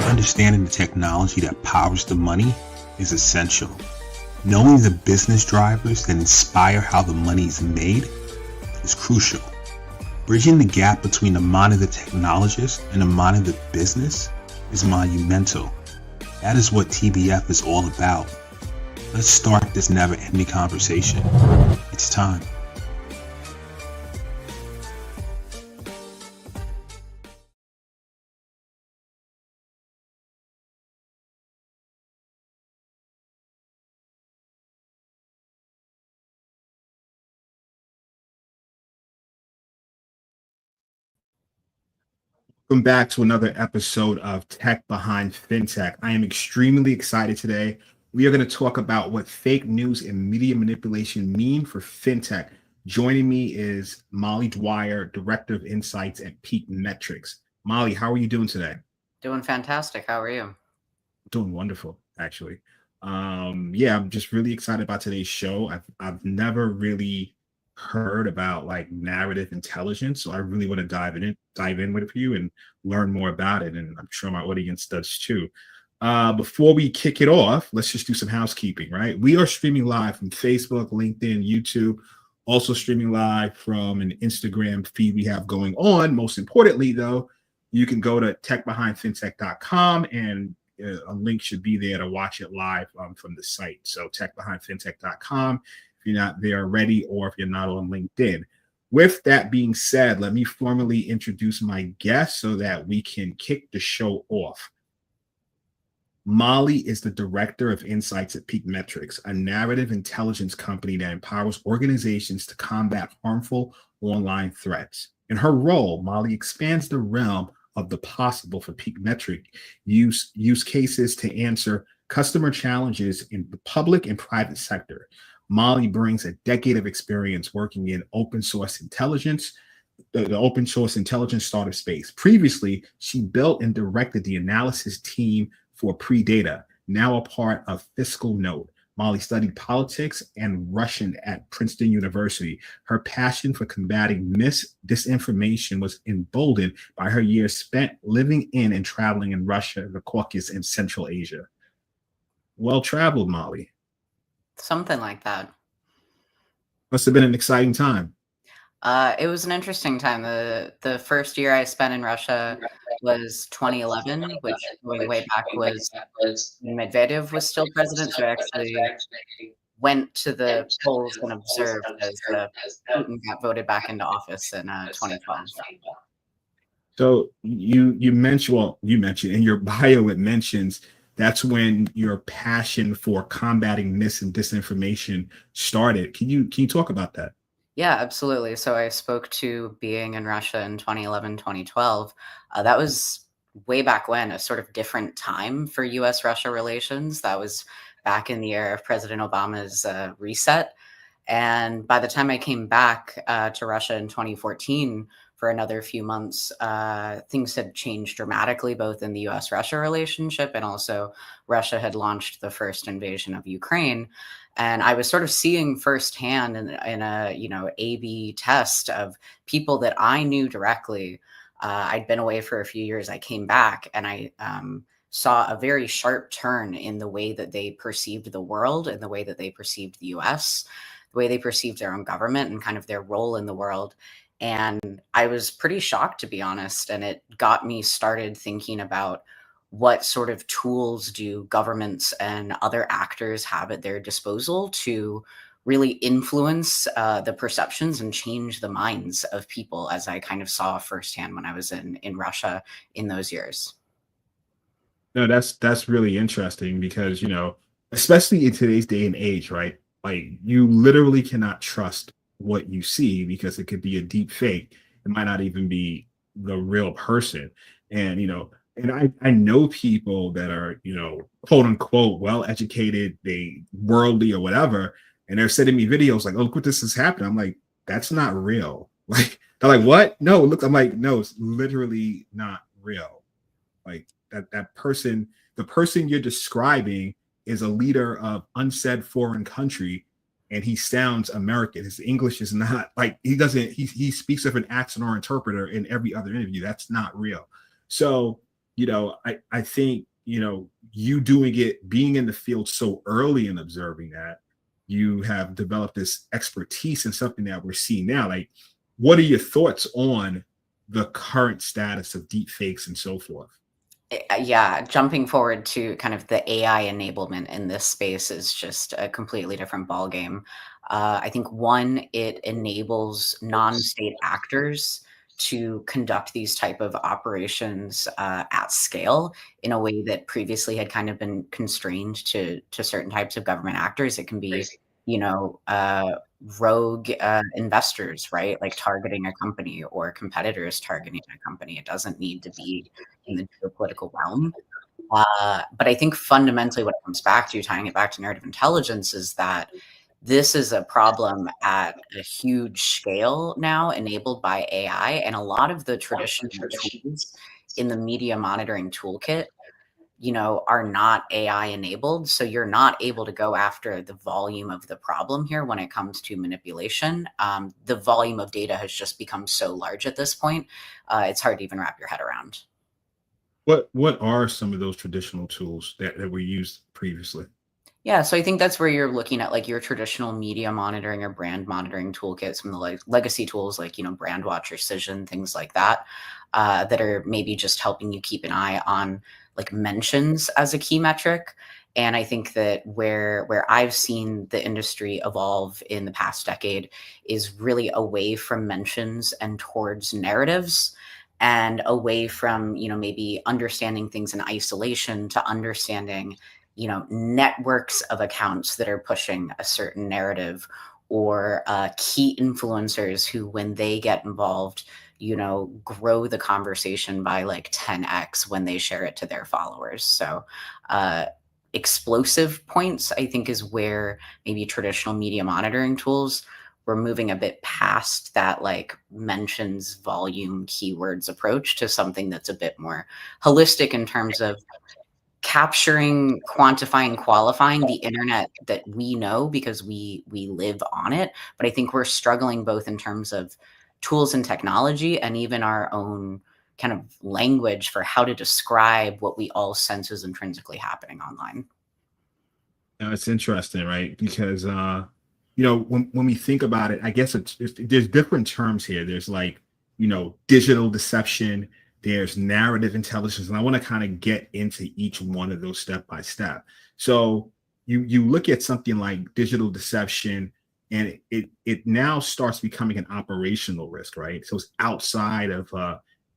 Understanding the technology that powers the money is essential. Knowing the business drivers that inspire how the money is made is crucial. Bridging the gap between the mind of the technologist and the mind of the business is monumental. That is what TBF is all about. Let's start this never-ending conversation. It's time. Welcome back to another episode of Tech Behind FinTech. I am extremely excited today. We are going to talk about what fake news and media manipulation mean for FinTech. Joining me is Molly Dwyer, Director of Insights at PeakMetrics. Molly, how are you doing today? Doing fantastic. How are you? Doing wonderful, actually. I'm just really excited about today's show. I've never really heard about like narrative intelligence, so I really want to dive in with you and learn more about it, and I'm sure my audience does too. Before we kick it off, let's just do some housekeeping. Right, we are streaming live from Facebook, LinkedIn, YouTube, also streaming live from an Instagram feed we have going on. Most importantly, though, you can go to techbehindfintech.com and a link should be there to watch it live from the site. So techbehindfintech.com if you're not there already, or if you're not on LinkedIn. With that being said, let me formally introduce my guest so that we can kick the show off. Molly is the Director of Insights at PeakMetrics, a narrative intelligence company that empowers organizations to combat harmful online threats. In her role, Molly expands the realm of the possible for PeakMetrics use cases to answer customer challenges in the public and private sector. Molly brings a decade of experience working in open source intelligence, the open source intelligence startup space. Previously, she built and directed the analysis team for Predata, now a part of Fiscal Note. Molly studied politics and Russian at Princeton University. Her passion for combating disinformation was emboldened by her years spent living in and traveling in Russia, the Caucasus, and Central Asia. Well traveled, Molly. Something like that. Must have been an exciting time. It was an interesting time. The first year I spent in Russia was 2011, which going way back was when Medvedev was still president. So I actually went to the polls and observed as Putin got voted back into office in 2012. So you mentioned in your bio, it mentions that's when your passion for combating mis and disinformation started. Can you talk about that? Yeah, absolutely. So I spoke to being in Russia in 2011, 2012. That was way back when, a sort of different time for US-Russia relations. That was back in the era of President Obama's reset. And by the time I came back to Russia in 2014 for another few months, things had changed dramatically, both in the US-Russia relationship, and also Russia had launched the first invasion of Ukraine. And I was sort of seeing firsthand in a A/B test of people that I knew directly. I'd been away for a few years. I came back and I saw a very sharp turn in the way that they perceived the world and the way that they perceived the US, the way they perceived their own government and kind of their role in the world. And I was pretty shocked, to be honest. And it got me started thinking about what sort of tools do governments and other actors have at their disposal to really influence the perceptions and change the minds of people, as I kind of saw firsthand when I was in Russia in those years. No, that's really interesting because, especially in today's day and age, right? Like you literally cannot trust what you see because it could be a deep fake. It might not even be the real person. And, and I know people that are, quote unquote, well-educated, they worldly or whatever. And they're sending me videos like, oh, look what this is happening. I'm like, that's not real. Like, they're like, what? No, look, I'm like, no, it's literally not real. Like that person, the person you're describing is a leader of unsaid foreign country, and he sounds American. His English is not like he speaks with an accent or interpreter in every other interview. That's not real. So I think, you doing it, being in the field so early and observing that, you have developed this expertise in something that we're seeing now. Like, what are your thoughts on the current status of deep fakes and so forth? Yeah, jumping forward to kind of the AI enablement in this space is just a completely different ballgame. I think one, it enables non-state actors to conduct these type of operations at scale in a way that previously had kind of been constrained to certain types of government actors. It can be, you know, uh, rogue investors, right? Like targeting a company or competitors targeting a company. It doesn't need to be in the geopolitical realm. But I think fundamentally what it comes back to, tying it back to narrative intelligence, is that this is a problem at a huge scale now enabled by AI. And a lot of the traditional tools in the media monitoring toolkit, are not AI enabled. So you're not able to go after the volume of the problem here when it comes to manipulation. The volume of data has just become so large at this point. It's hard to even wrap your head around. What are some of those traditional tools that were used previously? Yeah, so I think that's where you're looking at like your traditional media monitoring or brand monitoring toolkits from the legacy tools like, Brandwatch or Cision, things like that, that are maybe just helping you keep an eye on like mentions as a key metric. And I think that where I've seen the industry evolve in the past decade is really away from mentions and towards narratives, and away from, maybe understanding things in isolation to understanding, networks of accounts that are pushing a certain narrative, or key influencers who, when they get involved, grow the conversation by like 10x when they share it to their followers. So, explosive points, I think, is where maybe traditional media monitoring tools, we're moving a bit past that like mentions volume keywords approach to something that's a bit more holistic in terms of capturing, quantifying, qualifying the internet that we know because we live on it. But I think we're struggling both in terms of tools and technology, and even our own kind of language for how to describe what we all sense is intrinsically happening online. Now, it's interesting, right? Because when we think about it, I guess there's different terms here. There's like, digital deception, there's narrative intelligence, and I want to kind of get into each one of those step by step. So you look at something like digital deception, and it now starts becoming an operational risk, right? So it's outside of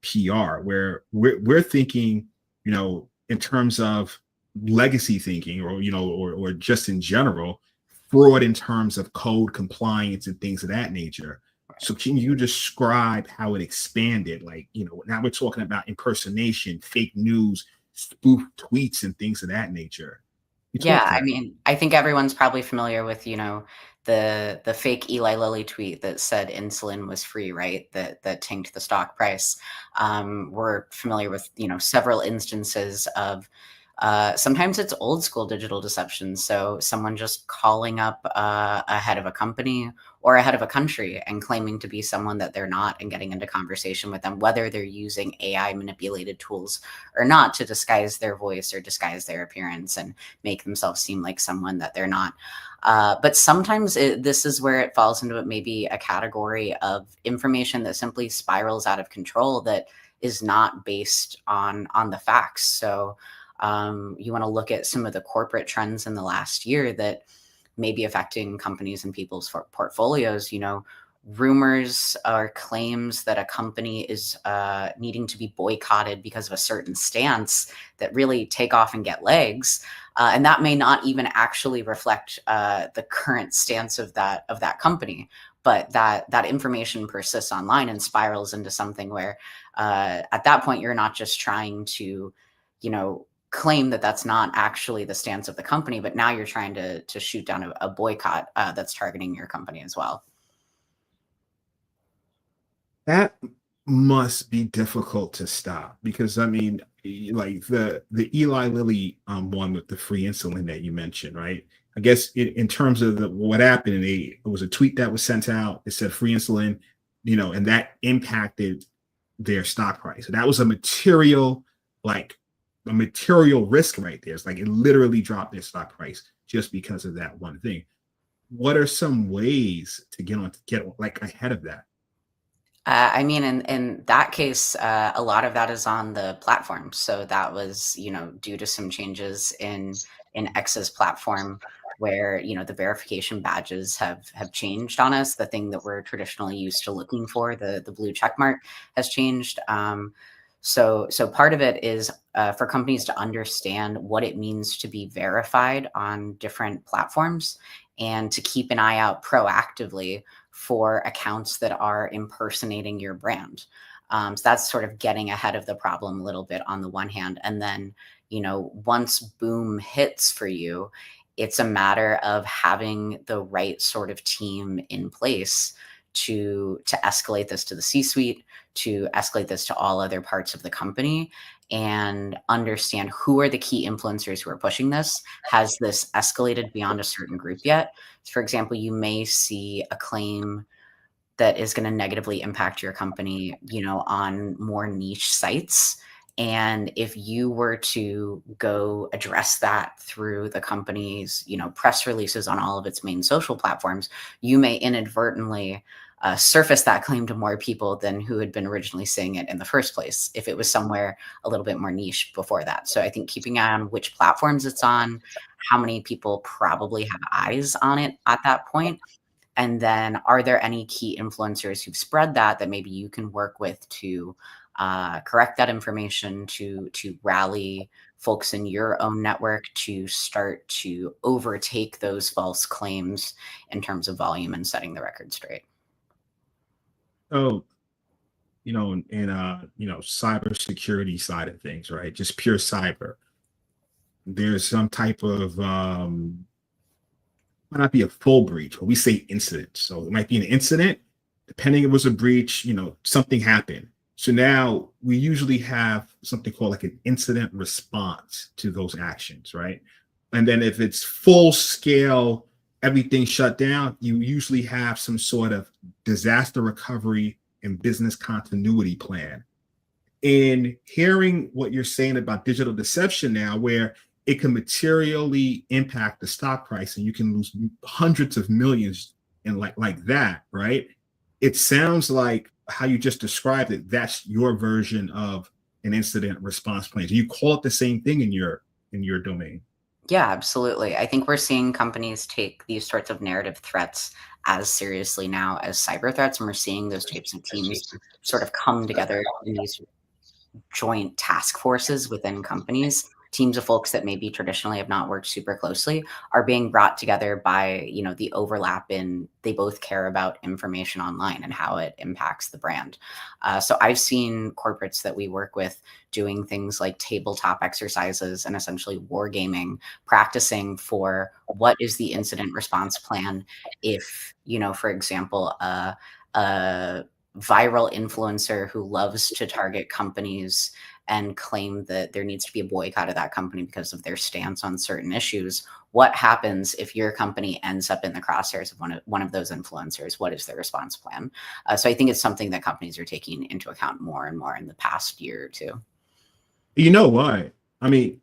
PR, where we're thinking, in terms of legacy thinking, or just in general, fraud in terms of code compliance and things of that nature. So can you describe how it expanded? Like, now we're talking about impersonation, fake news, spoof tweets, and things of that nature. You talk Yeah, to I that. mean, I think everyone's probably familiar with, the fake Eli Lilly tweet that said insulin was free, right? That tanked the stock price. We're familiar with, several instances of sometimes it's old school digital deception. So someone just calling up a head of a company or a head of a country and claiming to be someone that they're not, and getting into conversation with them, whether they're using AI manipulated tools or not, to disguise their voice or disguise their appearance and make themselves seem like someone that they're not. But sometimes this is where it falls into maybe a category of information that simply spirals out of control, that is not based on the facts. So you want to look at some of the corporate trends in the last year that may be affecting companies and people's portfolios. Rumors or claims that a company is needing to be boycotted because of a certain stance that really take off and get legs, and that may not even actually reflect the current stance of that company, but that information persists online and spirals into something where at that point you're not just trying to, claim that that's not actually the stance of the company, but now you're trying to shoot down a boycott that's targeting your company as well. That must be difficult to stop, because I mean, like the Eli Lilly one with the free insulin that you mentioned, right? I guess in terms of what happened, it was a tweet that was sent out. It said free insulin, and that impacted their stock price. So that was a material like a material risk right there. It's like it literally dropped their stock price just because of that one thing. What are some ways to get like ahead of that? I mean, in that case, a lot of that is on the platform. So that was, due to some changes in X's platform, where the verification badges have changed on us. The thing that we're traditionally used to looking for, the blue check mark, has changed. So part of it is for companies to understand what it means to be verified on different platforms, and to keep an eye out proactively for accounts that are impersonating your brand. So that's sort of getting ahead of the problem a little bit on the one hand. And then, once boom hits for you, it's a matter of having the right sort of team in place to escalate this to the C-suite, to escalate this to all other parts of the company, and understand who are the key influencers who are pushing this. Has this escalated beyond a certain group yet? For example, you may see a claim that is going to negatively impact your company, on more niche sites. And if you were to go address that through the company's, press releases on all of its main social platforms, you may inadvertently surface that claim to more people than who had been originally saying it in the first place, if it was somewhere a little bit more niche before that. So I think keeping an eye on which platforms it's on, how many people probably have eyes on it at that point, and then are there any key influencers who've spread that maybe you can work with to correct that information, to rally folks in your own network to start to overtake those false claims in terms of volume and setting the record straight. So, cybersecurity side of things, right? Just pure cyber. There's some type of might not be a full breach, but we say incident. So it might be an incident. Depending if it was a breach, something happened. So now we usually have something called like an incident response to those actions, right? And then if it's full scale, everything shut down, you usually have some sort of disaster recovery and business continuity plan. In hearing what you're saying about digital deception now, where it can materially impact the stock price and you can lose hundreds of millions and like that, right? It sounds like how you just described it, that's your version of an incident response plan. Do you call it the same thing in your domain? Yeah, absolutely. I think we're seeing companies take these sorts of narrative threats as seriously now as cyber threats, and we're seeing those types of teams sort of come together in these joint task forces within companies. Teams of folks that maybe traditionally have not worked super closely are being brought together by, the overlap in they both care about information online and how it impacts the brand. So I've seen corporates that we work with doing things like tabletop exercises and essentially wargaming, practicing for what is the incident response plan if, for example, a viral influencer who loves to target companies and claim that there needs to be a boycott of that company because of their stance on certain issues. What happens if your company ends up in the crosshairs of one of those influencers? What is their response plan? So I think it's something that companies are taking into account more and more in the past year or two. You know what? I mean,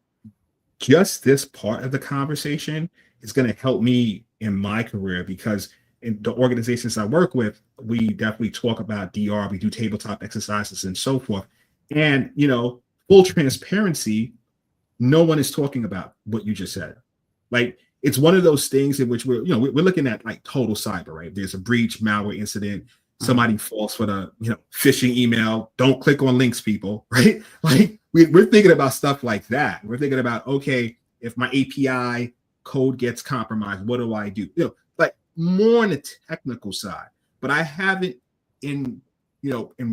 just this part of the conversation is going to help me in my career, because in the organizations I work with, we definitely talk about DR, we do tabletop exercises and so forth. And, full transparency, no one is talking about what you just said. Like, it's one of those things in which we're looking at like total cyber, right? There's a breach, malware incident, somebody falls for the, phishing email. Don't click on links, people, right? Like we're thinking about stuff like that. We're thinking about, okay, if my API code gets compromised, what do I do? Like more on the technical side. But I haven't in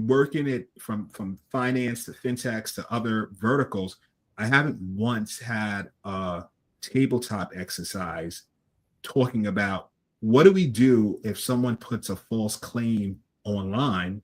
working it from finance to FinTechs to other verticals, I haven't once had a tabletop exercise talking about what do we do if someone puts a false claim online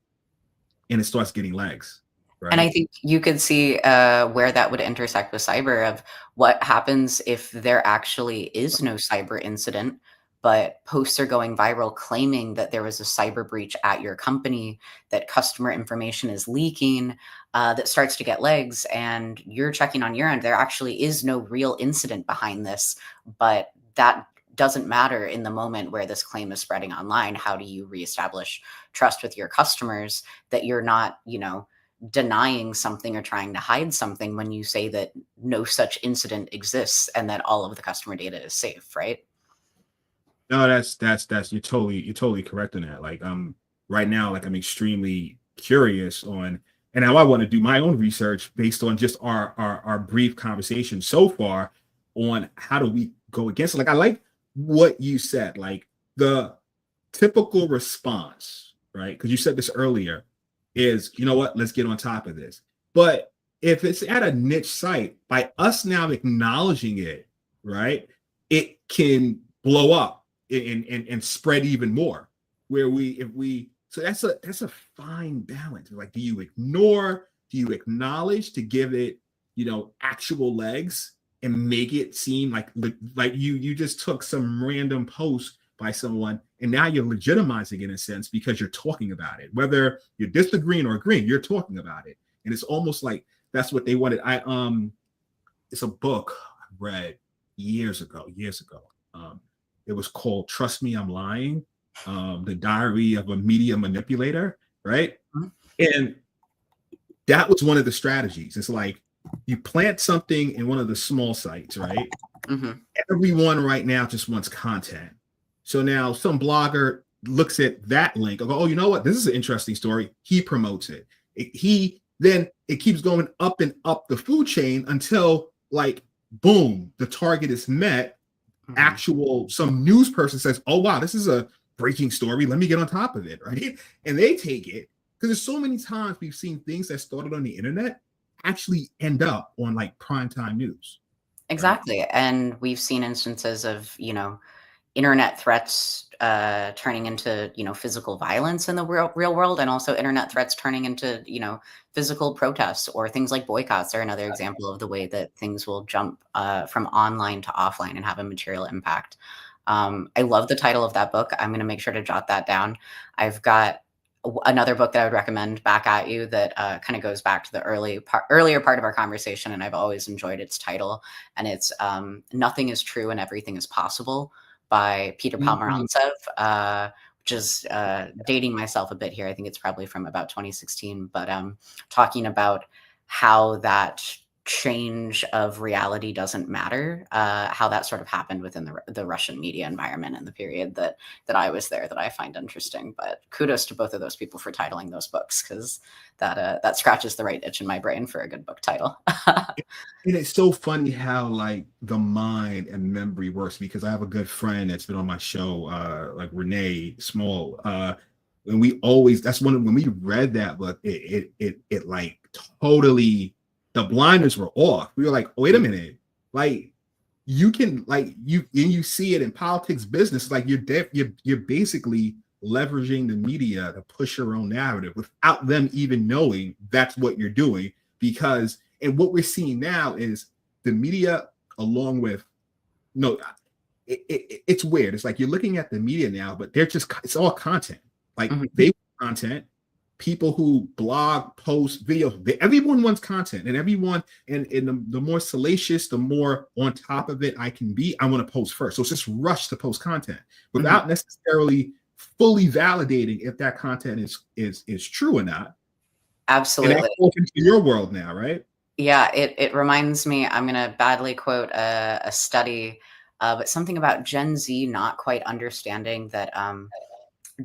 and it starts getting legs, right? And I think you could see where that would intersect with cyber, of what happens if there actually is no cyber incident, but posts are going viral claiming that there was a cyber breach at your company, that customer information is leaking. that starts to get legs, and you're checking on your end, there actually is no real incident behind this, but that doesn't matter in the moment where this claim is spreading online. How do you reestablish trust with your customers that you're not, denying something or trying to hide something when you say that no such incident exists and that all of the customer data is safe, right? No, that's you're totally correct on that. Like right now, like I'm extremely curious on, and now I want to do my own research based on just our brief conversation so far on how do we go against it. Like I like what you said, like the typical response, right? Because you said this earlier, is you know what, let's get on top of this. But if it's at a niche site, by us now acknowledging it, right, it can blow up and spread even more. Where so that's a fine balance. Like, do you ignore? Do you acknowledge to give it, actual legs and make it seem like you just took some random post by someone and now you're legitimizing it in a sense because you're talking about it, whether you're disagreeing or agreeing, you're talking about it, and it's almost like that's what they wanted. It's a book I read years ago. It was called "Trust Me, I'm Lying," the Diary of a Media Manipulator, right? Mm-hmm. And that was one of the strategies. It's like you plant something in one of the small sites, right? Mm-hmm. Everyone right now just wants content. So now some blogger looks at that link and go, oh, you know what? This is an interesting story. He promotes it. Then it keeps going up and up the food chain until like, boom, the target is met. Some news person says, oh, wow, this is a breaking story. Let me get on top of it, right? And they take it because there's so many times we've seen things that started on the internet actually end up on like primetime news. Exactly. Right? And we've seen instances of, internet threats turning into, physical violence in the real world, and also internet threats turning into, physical protests, or things like boycotts are another example of the way that things will jump from online to offline and have a material impact. I love the title of that book. I'm going to make sure to jot that down. I've got another book that I would recommend back at you that kind of goes back to the earlier part of our conversation, and I've always enjoyed its title. And it's Nothing is True and Everything is Possible by Peter Pomerantsev, which is dating myself a bit here. I think it's probably from about 2016, but talking about how that change of reality doesn't matter, how that sort of happened within the Russian media environment in the period that I was there, that I find interesting. But kudos to both of those people for titling those books, because that scratches the right itch in my brain for a good book title. And it's so funny how like the mind and memory works, because I have a good friend that's been on my show, like Renee Small, and we always, when we read that book, it like totally, the blinders were off. We were like, oh, wait a minute, like you can, like you see it in politics, business, like you're basically leveraging the media to push your own narrative without them even knowing that's what you're doing. Because, and what we're seeing now is the media, along with, it's weird. It's like you're looking at the media now, but it's all content. Like they want content. People who blog, post, videos, everyone wants content, and everyone, and the more salacious, the more on top of it I can be, I want to post first. So it's just rush to post content without necessarily fully validating if that content is true or not. Absolutely. And that's open to your world now, right? Yeah, it reminds me, I'm going to badly quote a study, but something about Gen Z not quite understanding that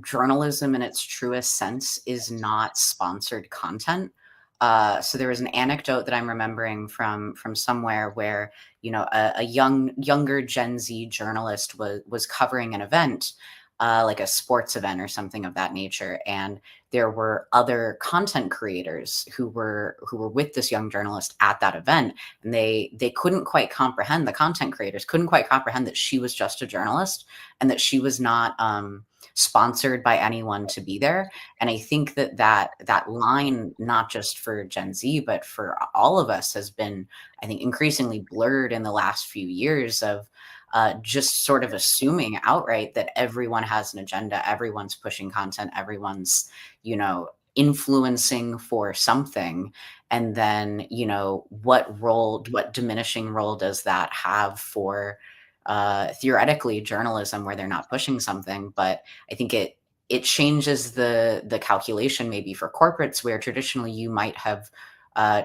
journalism in its truest sense is not sponsored content. So there was an anecdote that I'm remembering from somewhere where, a younger Gen Z journalist was covering an event, like a sports event or something of that nature, and there were other content creators who were with this young journalist at that event, and they couldn't quite comprehend, the content creators couldn't quite comprehend that she was just a journalist and that she was not sponsored by anyone to be there. And I think that line, not just for Gen Z, but for all of us, has been, I think, increasingly blurred in the last few years of just sort of assuming outright that everyone has an agenda, everyone's pushing content, everyone's, influencing for something, and then, you know, what diminishing role does that have for theoretically journalism where they're not pushing something? But I think it changes the calculation maybe for corporates, where traditionally you might have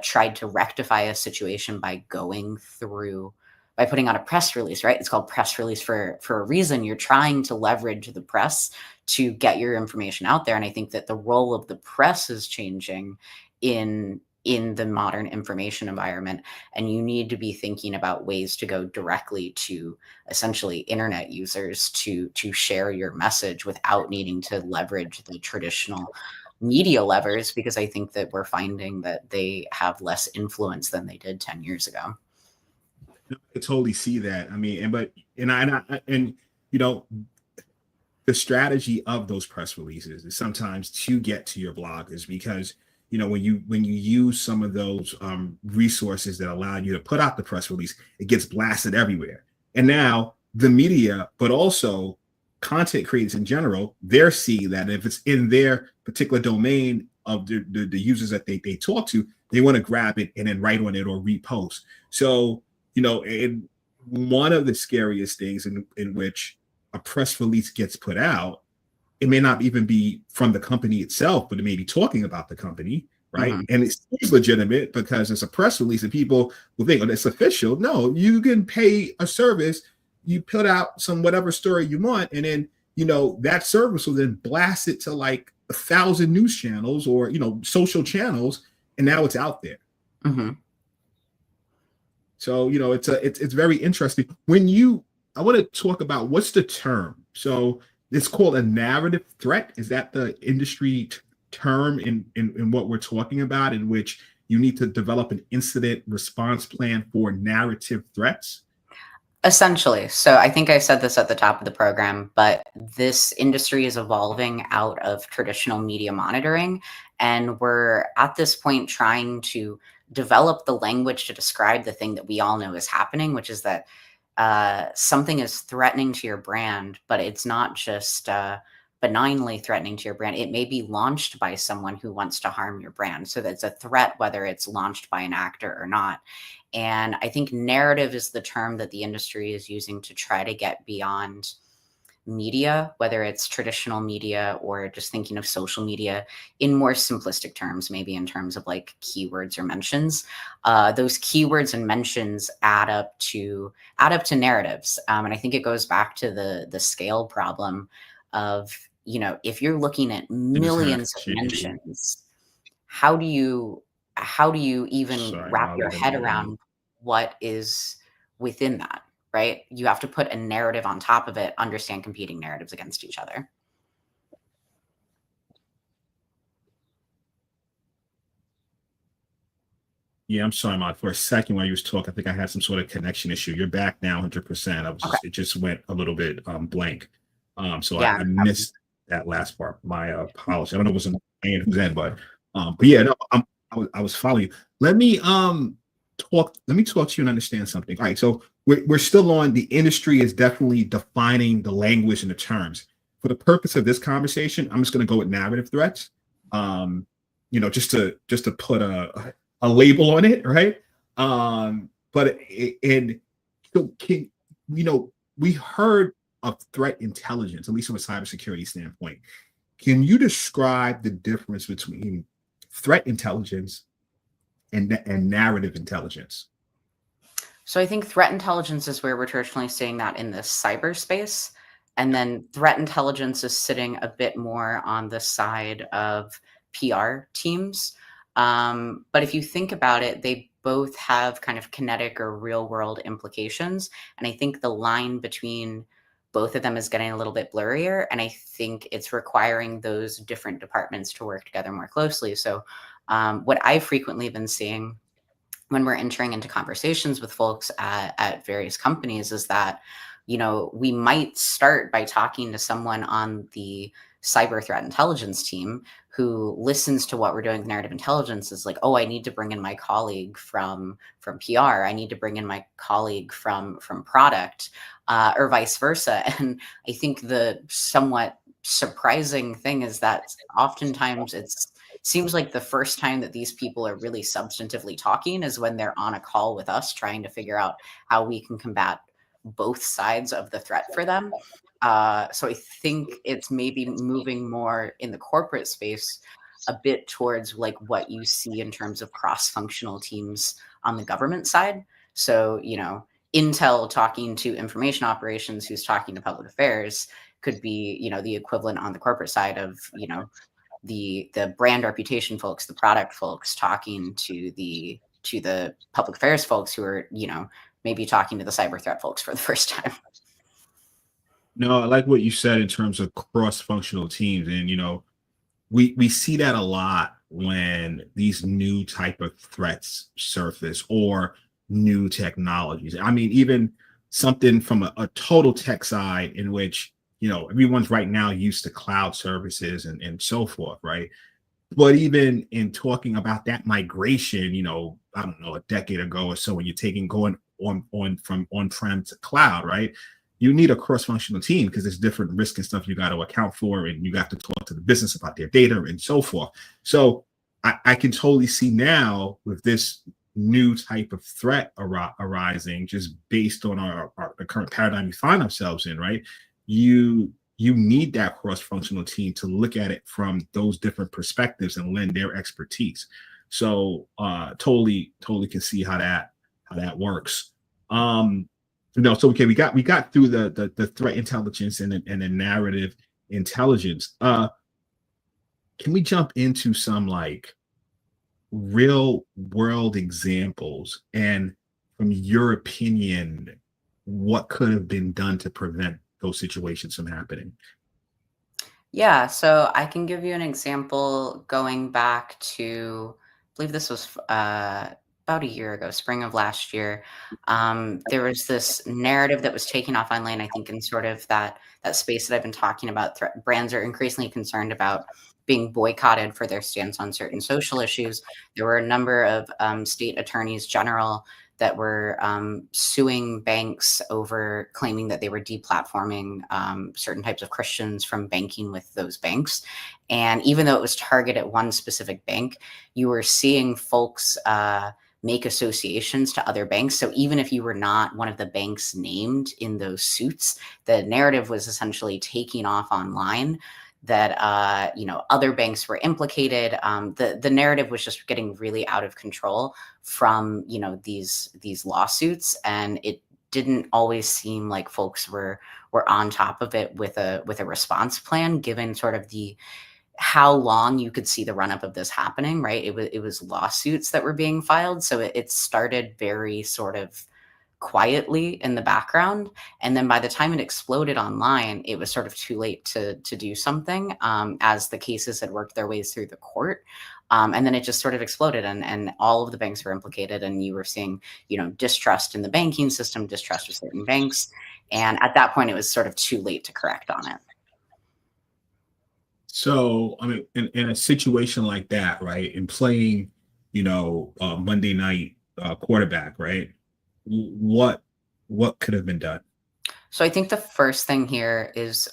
tried to rectify a situation by putting out a press release, right? It's called press release for a reason. You're trying to leverage the press to get your information out there. And I think that the role of the press is changing in the modern information environment. And you need to be thinking about ways to go directly to essentially internet users to share your message without needing to leverage the traditional media levers, because I think that we're finding that they have less influence than they did 10 years ago. I totally see that. I mean, and you know, the strategy of those press releases is sometimes to get to your bloggers, because, you know, when you use some of those resources that allow you to put out the press release, it gets blasted everywhere. And now the media, but also content creators in general, they're seeing that if it's in their particular domain of the users that they talk to, they want to grab it and then write on it or repost. So, you know, and one of the scariest things in which a press release gets put out, it may not even be from the company itself, but it may be talking about the company, right? Mm-hmm. And it's legitimate because it's a press release and people will think, oh, it's official. No, you can pay a service, you put out some whatever story you want, and then, you know, that service will then blast it to like 1,000 news channels or, you know, social channels, and now it's out there. Mm-hmm. So, you know, it's very interesting. I want to talk about what's the term. So it's called a narrative threat. Is that the industry term in what we're talking about, in which you need to develop an incident response plan for narrative threats? Essentially. So I think I said this at the top of the program, but this industry is evolving out of traditional media monitoring. And we're at this point trying to develop the language to describe the thing that we all know is happening, which is that something is threatening to your brand, but it's not just benignly threatening to your brand. It may be launched by someone who wants to harm your brand. So that's a threat, whether it's launched by an actor or not. And I think narrative is the term that the industry is using to try to get beyond media, whether it's traditional media or just thinking of social media in more simplistic terms, maybe in terms of like keywords or mentions. Those keywords and mentions add up to narratives. And I think it goes back to the scale problem of, you know, if you're looking at millions of mentions, how do you even wrap your head around what is within that, right? You have to put a narrative on top of it, understand competing narratives against each other. Yeah, I'm sorry, Maud. For a second while you was talking, I think I had some sort of connection issue. You're back now, 100%. It just went a little bit blank. So Yeah. I missed that last part. My apologies. I don't know what's in but yeah, no, I was following you. Let me talk to you and understand something. All right, so we're still on. The industry is definitely defining the language and the terms. For the purpose of this conversation, I'm just going to go with narrative threats. You know, just to put a label on it, right? But you know, we heard of threat intelligence, at least from a cybersecurity standpoint. Can you describe the difference between threat intelligence and narrative intelligence? So I think threat intelligence is where we're traditionally seeing that in the cyberspace. And then threat intelligence is sitting a bit more on the side of PR teams. But if you think about it, they both have kind of kinetic or real world implications. And I think the line between both of them is getting a little bit blurrier. And I think it's requiring those different departments to work together more closely. So what I've frequently been seeing when we're entering into conversations with folks at various companies is that, you know, we might start by talking to someone on the cyber threat intelligence team who listens to what we're doing with narrative intelligence, is like, oh, I need to bring in my colleague from PR. I need to bring in my colleague from product, or vice versa. And I think the somewhat surprising thing is that oftentimes seems like the first time that these people are really substantively talking is when they're on a call with us trying to figure out how we can combat both sides of the threat for them. So I think it's maybe moving more in the corporate space a bit towards like what you see in terms of cross-functional teams on the government side. So, Intel talking to information operations, who's talking to public affairs, could be, the equivalent on the corporate side of, the brand reputation folks, the product folks talking to the public affairs folks who are, maybe talking to the cyber threat folks for the first time. No, I like what you said in terms of cross-functional teams. And, we see that a lot when these new type of threats surface or new technologies. I mean, even something from a total tech side in which, everyone's right now used to cloud services and so forth, right? But even in talking about that migration, I don't know, a decade ago or so, when you're going on from on-prem to cloud, right? You need a cross-functional team because there's different risk and stuff you got to account for, and you got to talk to the business about their data and so forth. So I can totally see now with this new type of threat arising, just based on the current paradigm we find ourselves in, right? You need that cross-functional team to look at it from those different perspectives and lend their expertise. So totally can see how that works. So okay, we got through the threat intelligence and the narrative intelligence. Can we jump into some like real world examples, and from your opinion, what could have been done to prevent those situations from happening? Yeah, so I can give you an example going back to, I believe this was about a year ago, spring of last year. There was this narrative that was taken off online, I think, in sort of that space that I've been talking about. Brands are increasingly concerned about being boycotted for their stance on certain social issues. There were a number of state attorneys general that were suing banks over claiming that they were deplatforming certain types of Christians from banking with those banks. And even though it was targeted at one specific bank, you were seeing folks make associations to other banks. So even if you were not one of the banks named in those suits, the narrative was essentially taking off online that other banks were implicated. The narrative was just getting really out of control from these lawsuits, and it didn't always seem like folks were on top of it with a response plan, given sort of how long you could see the run up of this happening. Right, it was lawsuits that were being filed, so it started very sort of quietly in the background, and then by the time it exploded online, it was sort of too late to do something, as the cases had worked their ways through the court. And then it just sort of exploded, and all of the banks were implicated, and you were seeing distrust in the banking system, distrust with certain banks, and at that point it was sort of too late to correct on it. So I mean, in a situation like that, right, in playing Monday night quarterback, right, what could have been done? So I think the first thing here is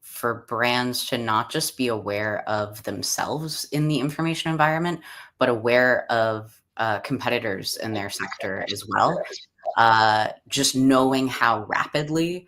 for brands to not just be aware of themselves in the information environment, but aware of competitors in their sector as well. Just knowing how rapidly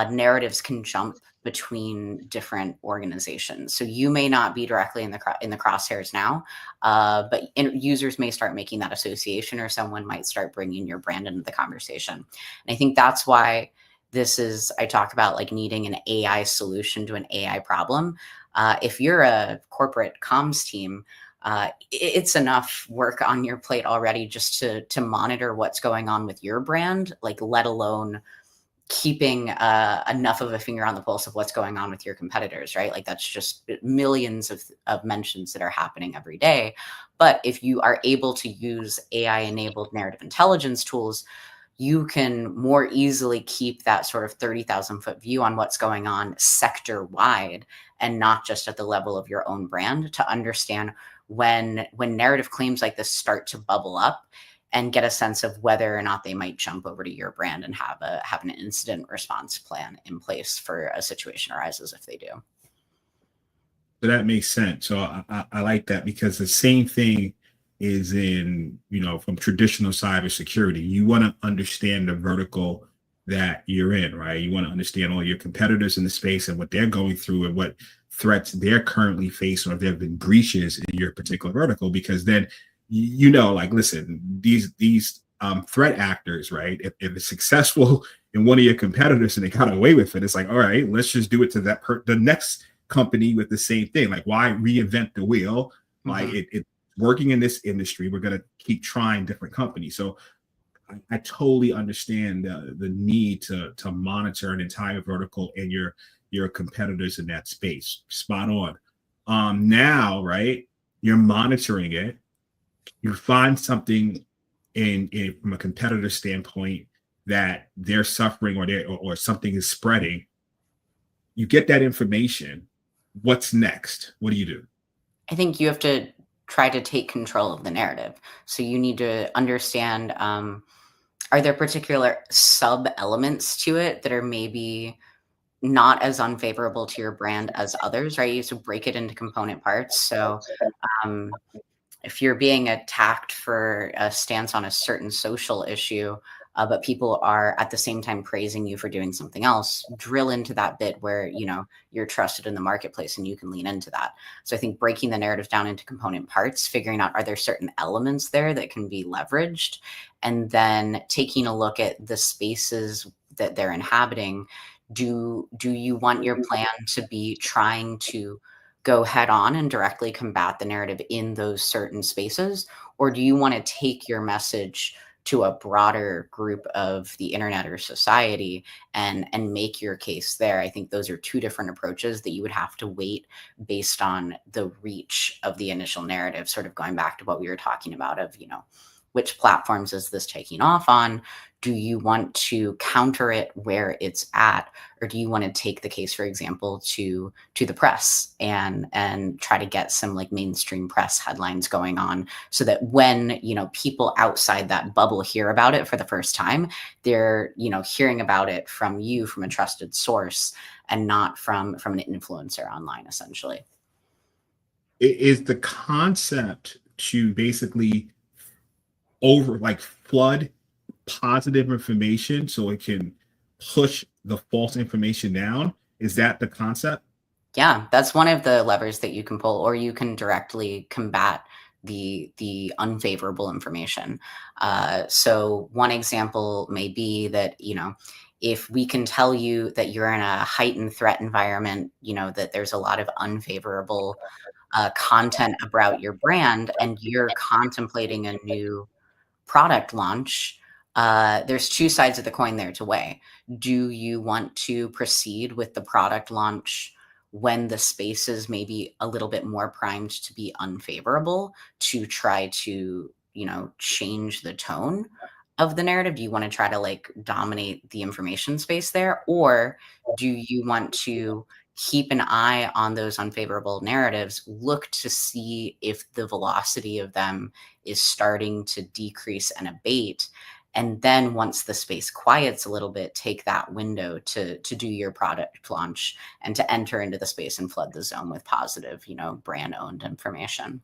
narratives can jump between different organizations. So you may not be directly in the crosshairs now, but users may start making that association, or someone might start bringing your brand into the conversation. And I think that's why I talk about like needing an AI solution to an AI problem. If you're a corporate comms team, it's enough work on your plate already just to monitor what's going on with your brand, like let alone keeping enough of a finger on the pulse of what's going on with your competitors, right? Like that's just millions of mentions that are happening every day. But if you are able to use AI-enabled narrative intelligence tools, you can more easily keep that sort of 30,000-foot view on what's going on sector-wide, and not just at the level of your own brand, to understand when narrative claims like this start to bubble up, and get a sense of whether or not they might jump over to your brand and have an incident response plan in place for a situation arises if they do. So that makes sense. So I like that, because the same thing is in, from traditional cybersecurity. You want to understand the vertical that you're in, right? You want to understand all your competitors in the space and what they're going through and what threats they're currently facing, or if there have been breaches in your particular vertical, because then like, listen, these threat actors, right? If it's successful in one of your competitors and they got away with it, it's like, all right, let's just do it to the next company with the same thing. Like, why reinvent the wheel? Like, it working in this industry, we're going to keep trying different companies. So I totally understand the need to monitor an entire vertical and your competitors in that space. Spot on. Now, right, you're monitoring it. You find something in from a competitor standpoint that they're suffering, or something is spreading. You get that information. What's next? What do you do? I think you have to try to take control of the narrative. So you need to understand, are there particular sub elements to it that are maybe not as unfavorable to your brand as others, right? You have to break it into component parts. So um, if you're being attacked for a stance on a certain social issue, but people are at the same time praising you for doing something else, drill into that bit where, you're trusted in the marketplace and you can lean into that. So I think breaking the narrative down into component parts, figuring out, are there certain elements there that can be leveraged? And then taking a look at the spaces that they're inhabiting. Do you want your plan to be trying to go head on and directly combat the narrative in those certain spaces? Or do you want to take your message to a broader group of the internet or society and make your case there? I think those are two different approaches that you would have to weight based on the reach of the initial narrative, sort of going back to what we were talking about of, which platforms is this taking off on? Do you want to counter it where it's at, or do you want to take the case, for example, to the press and try to get some like mainstream press headlines going on, so that when people outside that bubble hear about it for the first time, they're hearing about it from you, from a trusted source, and not from an influencer online, essentially. Is the concept to basically flood positive information so it can push the false information down? Is that the concept? Yeah, that's one of the levers that you can pull, or you can directly combat the unfavorable information. So one example may be that if we can tell you that you're in a heightened threat environment, that there's a lot of unfavorable content about your brand, and you're contemplating a new product launch, there's two sides of the coin there to weigh. Do you want to proceed with the product launch when the space is maybe a little bit more primed to be unfavorable, to try to, change the tone of the narrative? Do you want to try to like dominate the information space there? Or do you want to keep an eye on those unfavorable narratives, look to see if the velocity of them is starting to decrease and abate, and then once the space quiets a little bit, take that window to do your product launch and to enter into the space and flood the zone with positive, brand owned information?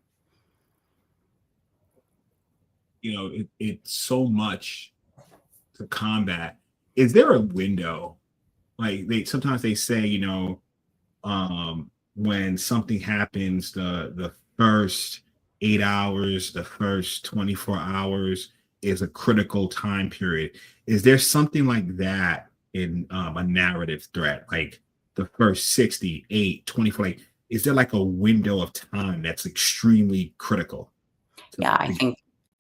It's so much to combat. Is there a window? Like, sometimes they say, when something happens, the first 8 hours, the first 24 hours is a critical time period. Is there something like that in a narrative threat, like the first 68, 24? Like, is there like a window of time that's extremely critical? Yeah,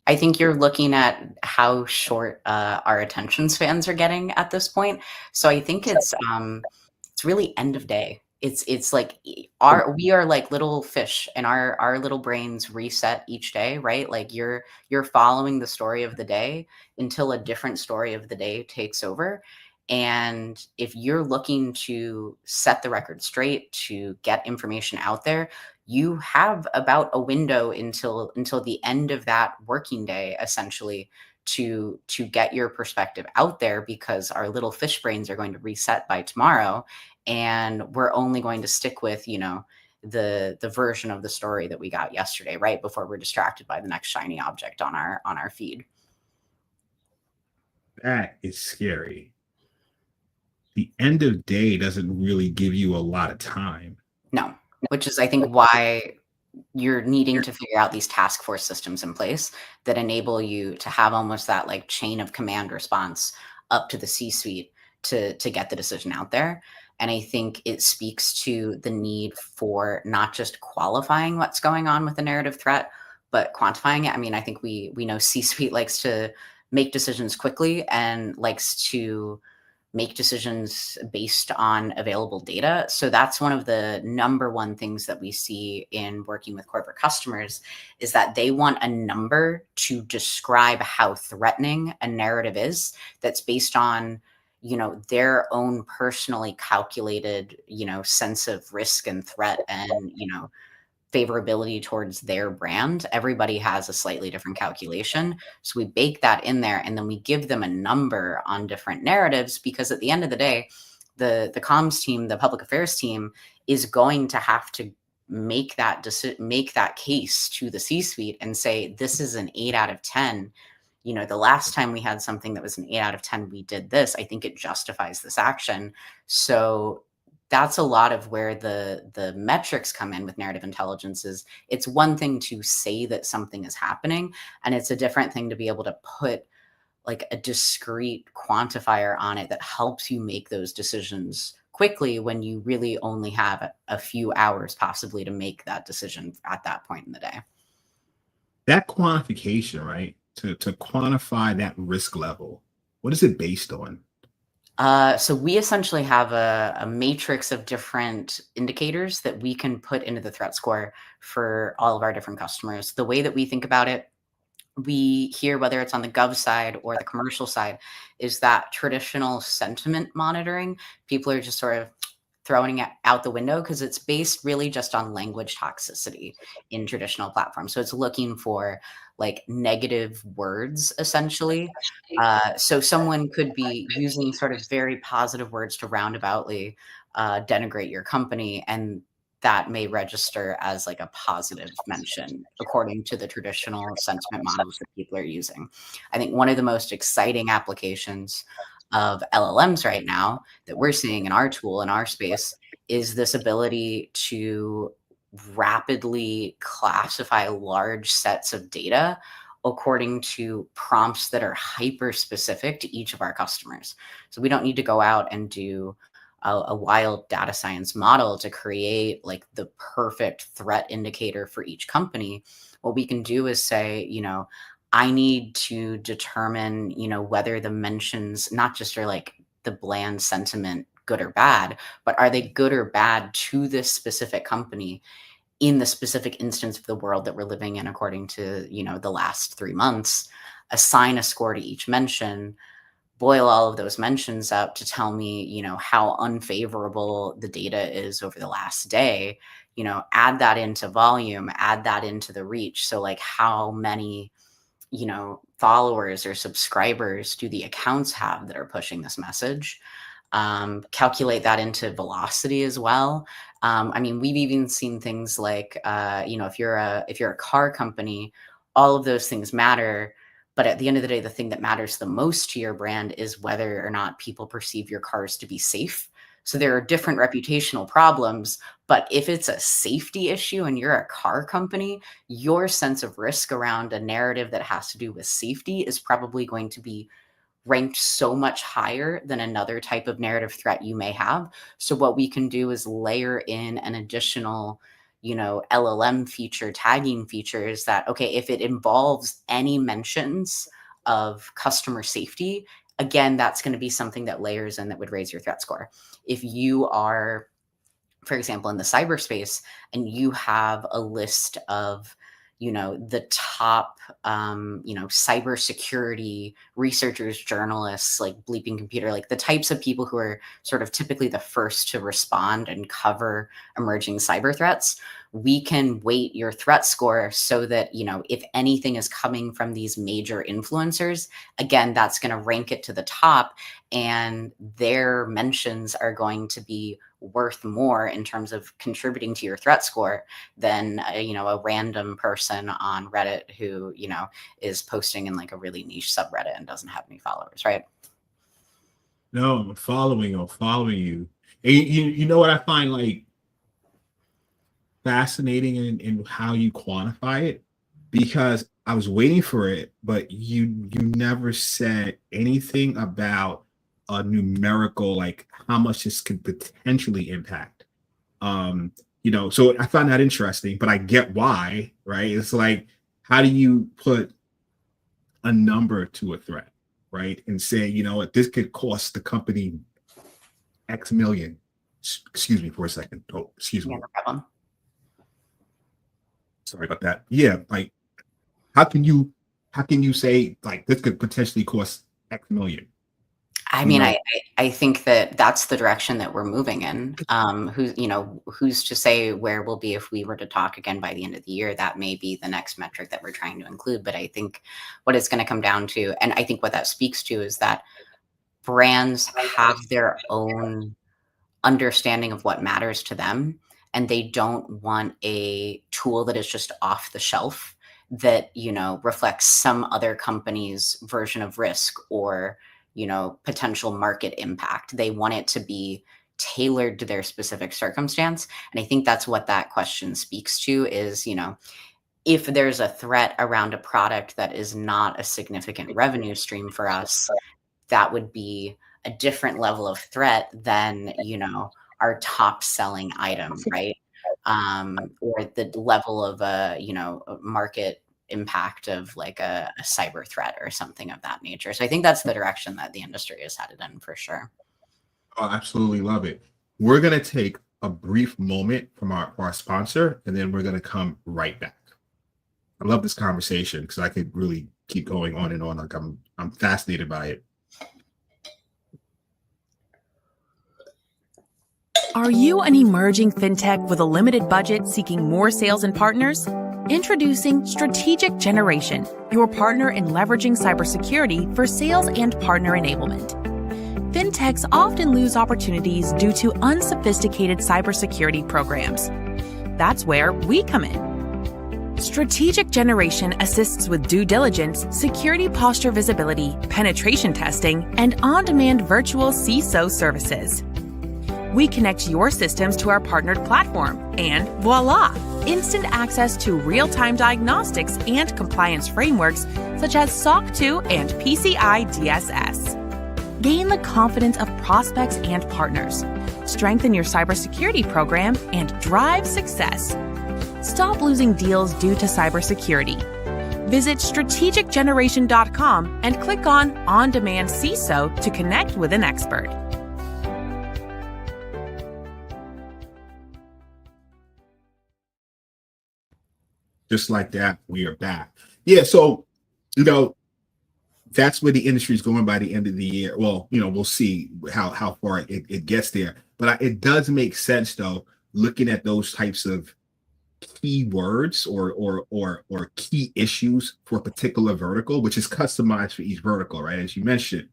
I think you're looking at how short our attention spans are getting at this point. So I think it's really end of day. It's like we are like little fish, and our little brains reset each day, right? Like you're following the story of the day until a different story of the day takes over. And if you're looking to set the record straight, to get information out there, you have about a window until the end of that working day, essentially, to get your perspective out there, because our little fish brains are going to reset by tomorrow, and we're only going to stick with the version of the story that we got yesterday, right before we're distracted by the next shiny object on our feed. That is scary. The end of day doesn't really give you a lot of time. No, which is, I think, why you're needing to figure out these task force systems in place that enable you to have almost that like chain of command response up to the C-suite to get the decision out there. And I think it speaks to the need for not just qualifying what's going on with a narrative threat, but quantifying it. I mean, I think we know C-suite likes to make decisions quickly and likes to make decisions based on available data. So that's one of the number one things that we see in working with corporate customers is that they want a number to describe how threatening a narrative is that's based on, their own personally calculated, sense of risk and threat and, favorability towards their brand. Everybody has a slightly different calculation. So we bake that in there and then we give them a number on different narratives because at the end of the day, the comms team, the public affairs team is going to have to make that case to the C-suite and say, this is an 8 out of 10. The last time we had something that was an 8 out of 10, we did this. I think it justifies this action. So that's a lot of where the metrics come in with narrative intelligence. Is it's one thing to say that something is happening, and it's a different thing to be able to put like a discrete quantifier on it that helps you make those decisions quickly when you really only have a few hours possibly to make that decision at that point in the day. That quantification, right? To quantify that risk level, what is it based on? So we essentially have a matrix of different indicators that we can put into the threat score for all of our different customers. The way that we think about it, we hear whether it's on the gov side or the commercial side, is that traditional sentiment monitoring, people are just sort of throwing it out the window because it's based really just on language toxicity in traditional platforms. So it's looking for like negative words, essentially. So someone could be using sort of very positive words to roundaboutly denigrate your company, and that may register as like a positive mention according to the traditional sentiment models that people are using. I think one of the most exciting applications of LLMs right now that we're seeing in our tool, in our space, is this ability to rapidly classify large sets of data according to prompts that are hyper specific to each of our customers. So we don't need to go out and do a wild data science model to create like the perfect threat indicator for each company. What we can do is say, I need to determine, whether the mentions not just are like the bland sentiment good or bad, but are they good or bad to this specific company in the specific instance of the world that we're living in according to, the last 3 months, assign a score to each mention, boil all of those mentions up to tell me, how unfavorable the data is over the last day, add that into volume, add that into the reach. So like how many, followers or subscribers do the accounts have that are pushing this message? Calculate that into velocity as well. I mean, we've even seen things like, if you're a car company, all of those things matter. But at the end of the day, the thing that matters the most to your brand is whether or not people perceive your cars to be safe. So there are different reputational problems, but if it's a safety issue and you're a car company, your sense of risk around a narrative that has to do with safety is probably going to be ranked so much higher than another type of narrative threat you may have. So what we can do is layer in an additional, LLM feature, tagging features that, okay, if it involves any mentions of customer safety, again, that's going to be something that layers in that would raise your threat score. If you are, for example, in the cyberspace and you have a list of, the top, cybersecurity researchers, journalists, like Bleeping Computer, like the types of people who are sort of typically the first to respond and cover emerging cyber threats, we can weight your threat score so that, if anything is coming from these major influencers, again, that's going to rank it to the top, and their mentions are going to be worth more in terms of contributing to your threat score than a random person on Reddit who is posting in like a really niche subreddit and doesn't have any followers, right? No, I'm following you. And you know what I find like fascinating in how you quantify it, because I was waiting for it, but you never said anything about a numerical, like how much this could potentially impact. So I found that interesting, but I get why, right? It's like, how do you put a number to a threat, right? And say, you know what, this could cost the company X million. Excuse me for a second. Oh, excuse me. Yeah, no problem. Sorry about that. Yeah, like how can you say like this could potentially cost X million? I mean, I think that that's the direction that we're moving in. Who's to say where we'll be if we were to talk again by the end of the year? That may be the next metric that we're trying to include. But I think what it's going to come down to, and I think what that speaks to, is that brands have their own understanding of what matters to them, and they don't want a tool that is just off the shelf that reflects some other company's version of risk or potential market impact. They want it to be tailored to their specific circumstance. And I think that's what that question speaks to is, if there's a threat around a product that is not a significant revenue stream for us, that would be a different level of threat than, our top selling item, right? Or the level of a market impact of like a cyber threat or something of that nature. So I think that's the direction that the industry is headed in for sure. Oh, absolutely love it. We're gonna take a brief moment from our sponsor, and then we're gonna come right back. I love this conversation because I could really keep going on and on. Like I'm fascinated by it. Are you an emerging fintech with a limited budget seeking more sales and partners? Introducing Strategic Generation, your partner in leveraging cybersecurity for sales and partner enablement. Fintechs often lose opportunities due to unsophisticated cybersecurity programs. That's where we come in. Strategic Generation assists with due diligence, security posture visibility, penetration testing, and on-demand virtual CISO services. We connect your systems to our partnered platform, and voila! Instant access to real-time diagnostics and compliance frameworks such as SOC 2 and PCI DSS. Gain the confidence of prospects and partners. Strengthen your cybersecurity program and drive success. Stop losing deals due to cybersecurity. Visit strategicgeneration.com and click on On-Demand CISO to connect with an expert. Just like that, we are back. Yeah, so that's where the industry is going by the end of the year. Well, we'll see how far it gets there. But it does make sense though, looking at those types of keywords or key issues for a particular vertical, which is customized for each vertical, right? As you mentioned,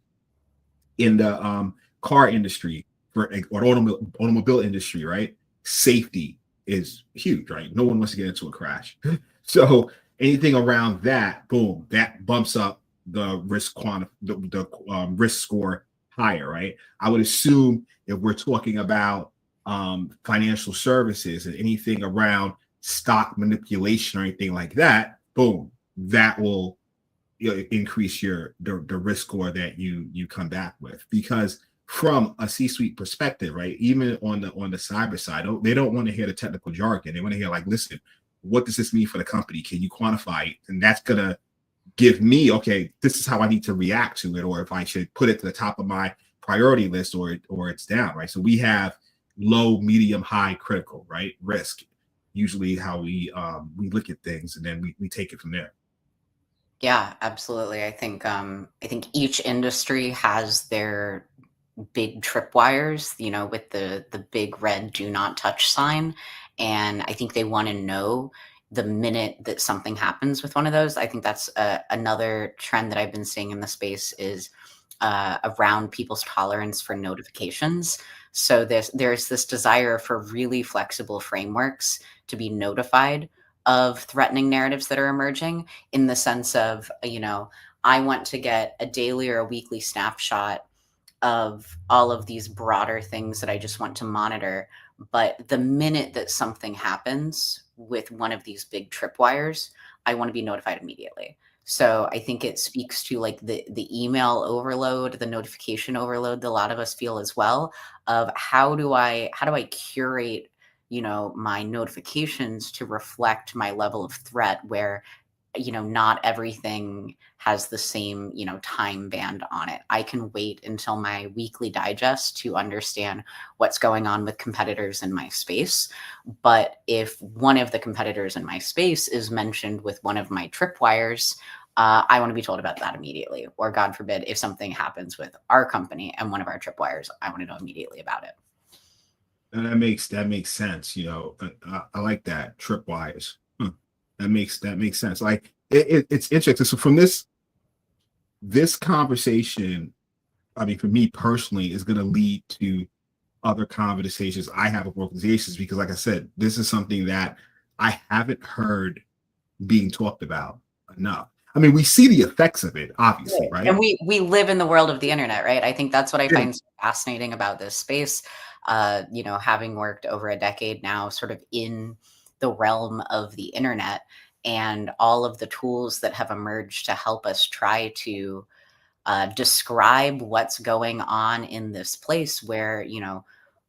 in the car industry or automobile industry, right? Safety is huge, right? No one wants to get into a crash. So anything around that, boom, that bumps up the risk risk score higher, right? I would assume if we're talking about financial services and anything around stock manipulation or anything like that, boom, that will increase the risk score that you come back with. Because from a C-suite perspective, right, even on the cyber side, they don't want to hear the technical jargon. They want to hear like, listen, what does this mean for the company? Can you quantify it? And that's gonna give me, okay, this is how I need to react to it, or if I should put it to the top of my priority list, or it's down, right? So we have low, medium, high, critical, right? Risk, usually how we look at things, and then we take it from there. Yeah, absolutely. I think each industry has their big tripwires, with the big red do not touch sign. And I think they want to know the minute that something happens with one of those. I think that's another trend that I've been seeing in the space is around people's tolerance for notifications. So there's this desire for really flexible frameworks to be notified of threatening narratives that are emerging, in the sense of, I want to get a daily or a weekly snapshot of all of these broader things that I just want to monitor. But the minute that something happens with one of these big tripwires, I want to be notified immediately. So I think it speaks to like the email overload, the notification overload that a lot of us feel as well, of how do I curate, my notifications to reflect my level of threat, where not everything has the same, time band on it. I can wait until my weekly digest to understand what's going on with competitors in my space. But if one of the competitors in my space is mentioned with one of my tripwires, I want to be told about that immediately. Or God forbid, if something happens with our company and one of our tripwires, I want to know immediately about it. And that makes sense. I like that, tripwires. That makes sense. Like it's interesting. So from this conversation, I mean, for me personally, is going to lead to other conversations I have with organizations, because, like I said, this is something that I haven't heard being talked about enough. I mean, we see the effects of it, obviously, right? And we live in the world of the internet, right? I think that's what I Yeah. find so fascinating about this space. Having worked over a decade now, sort of in the realm of the internet, and all of the tools that have emerged to help us try to describe what's going on in this place where,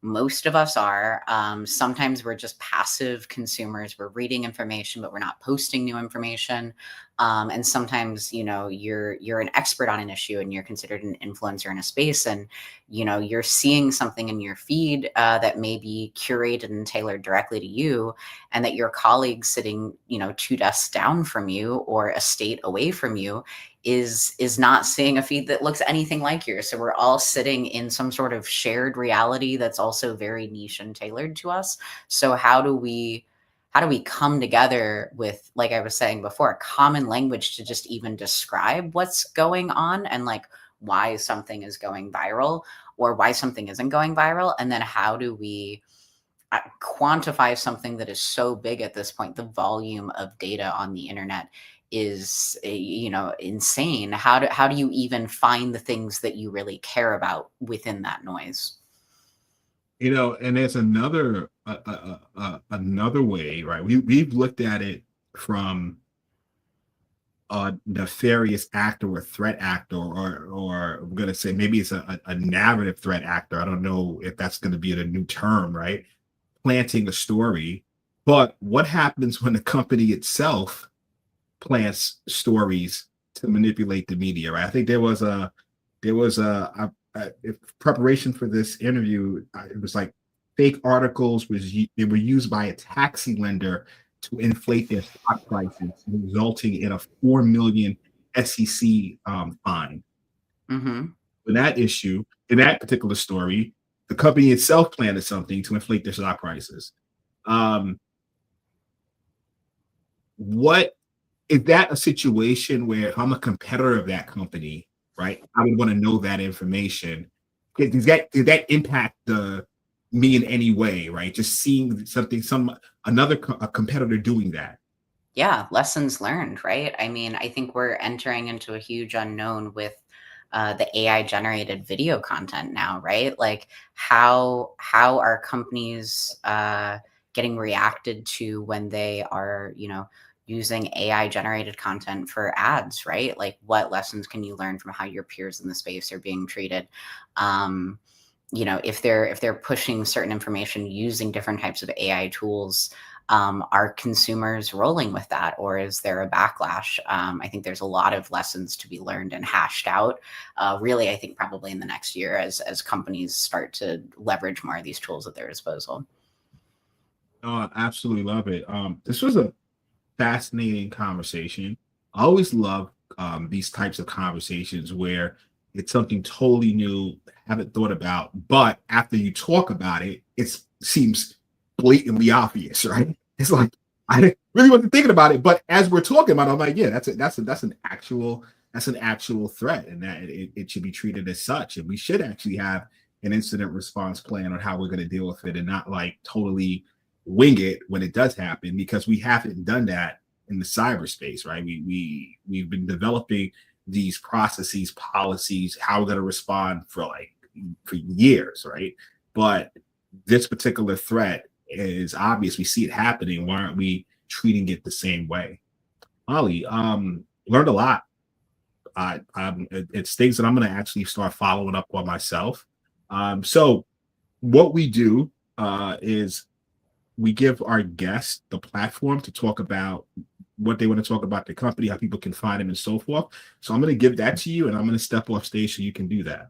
most of us are. Sometimes we're just passive consumers. We're reading information, but we're not posting new information. And sometimes, you're an expert on an issue and you're considered an influencer in a space, and, you're seeing something in your feed that may be curated and tailored directly to you, and that your colleague sitting, 2 desks down from you or a state away from you is not seeing a feed that looks anything like yours. So we're all sitting in some sort of shared reality that's also very niche and tailored to us. So how do we come together with, like I was saying before, a common language to just even describe what's going on, and like why something is going viral or why something isn't going viral? And then how do we quantify something that is so big at this point? The volume of data on the internet is insane. How do you even find the things that you really care about within that noise? And there's another another way, right? We've looked at it from a nefarious actor or threat actor, or I'm going to say maybe it's a narrative threat actor. I don't know if that's going to be a new term, right? Planting a story. But what happens when the company itself plants stories to manipulate the media, right? I think there was a preparation for this interview. It was like fake articles they were used by a taxi lender to inflate their stock prices, resulting in a 4 million SEC fine. Mm-hmm. For that issue, in that particular story, the company itself planted something to inflate their stock prices. What is that a situation where, if I'm a competitor of that company, right, I would want to know that information? Did that impact me in any way, right? Just seeing a competitor doing that. Yeah, lessons learned, right? I mean, I think we're entering into a huge unknown with the AI generated video content now, right? Like how are companies getting reacted to when they are, using AI generated content for ads, right? Like what lessons can you learn from how your peers in the space are being treated? If they're pushing certain information using different types of AI tools, are consumers rolling with that, or is there a backlash? I think there's a lot of lessons to be learned and hashed out. Really, I think probably in the next year as companies start to leverage more of these tools at their disposal. Oh, I absolutely love it. This was a fascinating conversation. I always love these types of conversations where it's something totally new, haven't thought about, but after you talk about it, it seems blatantly obvious, right? It's like I really wasn't thinking about it, but as we're talking about it, I'm like, yeah, that's an actual threat, and that it should be treated as such, and we should actually have an incident response plan on how we're going to deal with it, and not like totally wing it when it does happen, because we haven't done that in the cyberspace, right? We've been developing these processes, policies, how we're going to respond for years, right? But this particular threat is obvious. We see it happening. Why aren't we treating it the same way? Molly, learned a lot. It's things that I'm going to actually start following up on myself. So what we do is we give our guests the platform to talk about what they want to talk about the company, how people can find them, and so forth. So I'm going to give that to you, and I'm going to step off stage so you can do that.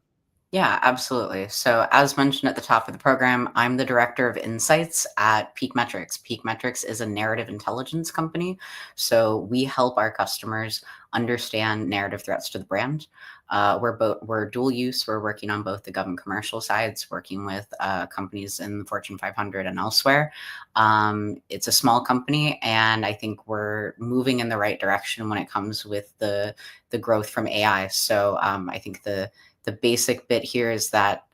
Yeah, absolutely. So, as mentioned at the top of the program, I'm the director of insights at PeakMetrics. PeakMetrics is a narrative intelligence company. So, we help our customers understand narrative threats to the brand. We're dual use. We're working on both the government commercial sides, working with companies in the Fortune 500 and elsewhere. It's a small company, and I think we're moving in the right direction when it comes with the growth from AI. So, I think the basic bit here is that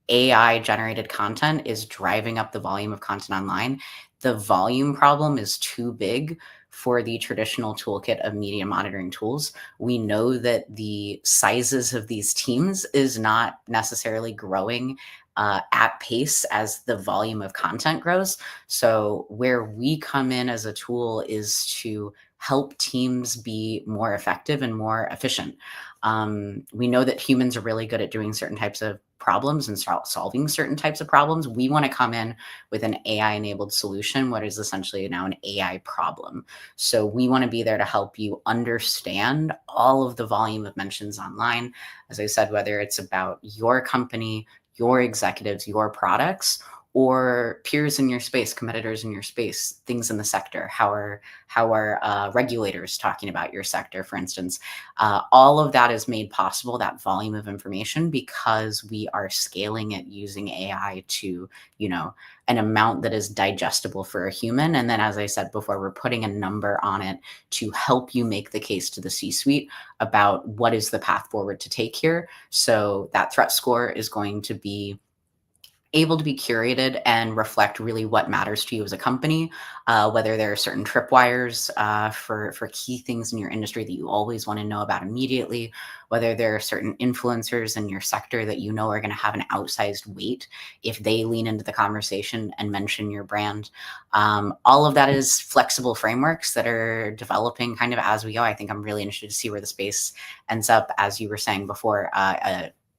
AI generated content is driving up the volume of content online. The volume problem is too big for the traditional toolkit of media monitoring tools. We know that the sizes of these teams is not necessarily growing at pace as the volume of content grows. So where we come in as a tool is to help teams be more effective and more efficient. We know that humans are really good at doing certain types of problems and solving certain types of problems. We want to come in with an AI-enabled solution, what is essentially now an AI problem. So we want to be there to help you understand all of the volume of mentions online. As I said, whether it's about your company, your executives, your products, or peers in your space, competitors in your space, things in the sector. How are regulators talking about your sector, for instance? All of that is made possible, that volume of information, because we are scaling it using AI to, an amount that is digestible for a human. And then, as I said before, we're putting a number on it to help you make the case to the C-suite about what is the path forward to take here. So that threat score is going to be able to be curated and reflect really what matters to you as a company, whether there are certain tripwires for key things in your industry that you always want to know about immediately, whether there are certain influencers in your sector that you know are going to have an outsized weight if they lean into the conversation and mention your brand. All of that is flexible frameworks that are developing kind of as we go. I think I'm really interested to see where the space ends up. As you were saying before,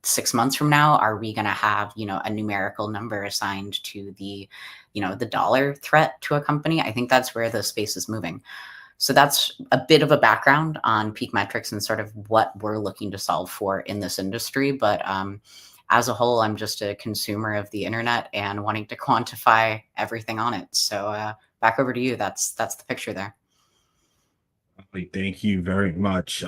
6 months from now, are we going to have, a numerical number assigned to the dollar threat to a company? I think that's where the space is moving. So that's a bit of a background on PeakMetrics and sort of what we're looking to solve for in this industry. But as a whole, I'm just a consumer of the internet and wanting to quantify everything on it. So back over to you. That's the picture there. Thank you very much.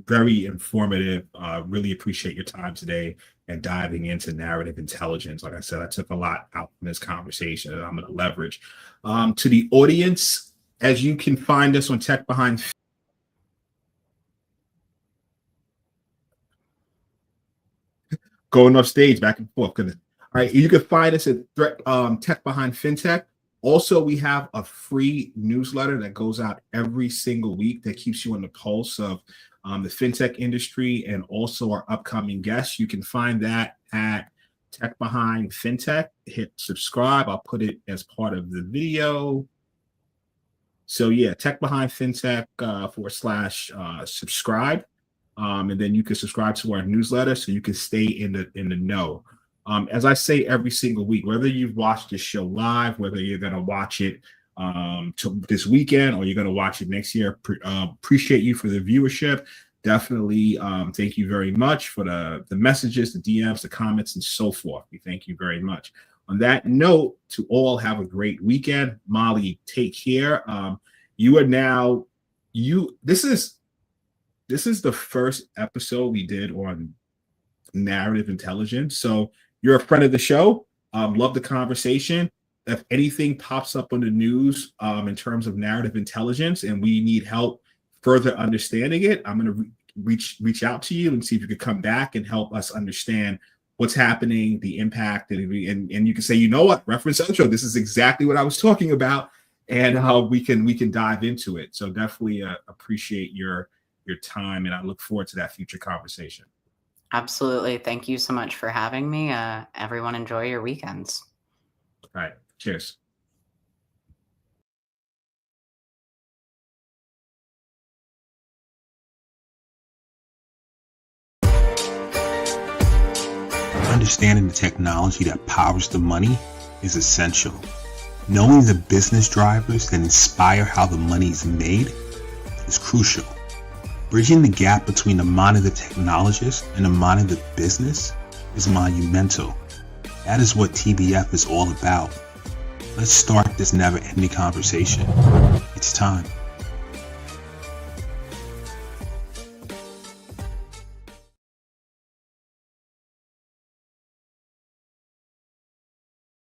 Very informative. Really appreciate your time today and diving into narrative intelligence. Like I said, I took a lot out from this conversation that I'm going to leverage. To the audience, as you can find us on Tech Behind going off stage back and forth. All right, you can find us at Tech Behind FinTech. Also, we have a free newsletter that goes out every single week that keeps you on the pulse of the fintech industry and also our upcoming guests. You can find that at Tech Behind FinTech. Hit subscribe. I'll put it as part of the video. So yeah, Tech Behind FinTech / subscribe. And then you can subscribe to our newsletter so you can stay in the know. As I say every single week, whether you've watched this show live, whether you're going to watch it this weekend or you're going to watch it next year, appreciate you for the viewership. Definitely thank you very much for the messages, the DMs, the comments, and so forth. We thank you very much. On that note, to all, have a great weekend. Molly, take care. You are now, this is the first episode we did on narrative intelligence. So you're a friend of the show. Love the conversation. if anything pops up on the news in terms of narrative intelligence and we need help further understanding it, I'm going to reach out to you and see if you could come back and help us understand what's happening, the impact, and you can say, you know what, reference intro, this is exactly what I was talking about, and how we can dive into it. So definitely appreciate your time, and I look forward to that future conversation. Absolutely. Thank you so much for having me. Everyone enjoy your weekends. All right. Cheers. Understanding the technology that powers the money is essential. Knowing the business drivers that inspire how the money is made is crucial. Bridging the gap between the mind of the technologist and the mind of the business is monumental. That is what TBF is all about. Let's start this never-ending conversation. It's time.